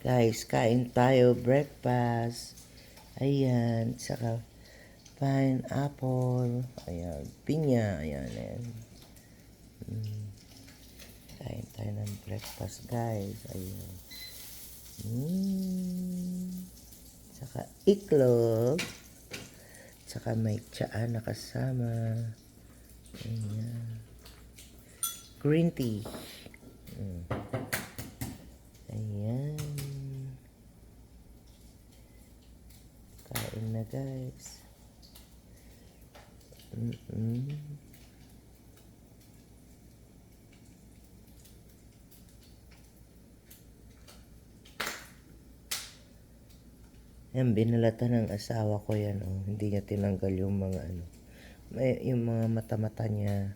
Guys, kain tayo breakfast. Ayan, saka pineapple. Ayan, pinya. Ayan, ayan. Kain tayo ng breakfast, guys. Ayan. Saka iklog. Saka may tsaa na kasama. Ayan. Green tea. Ayan. Kain na, guys. Yan, binalatan ng asawa ko yan, oh. Hindi niya tinanggal yung mga ano. May, yung mga mata-mata niya.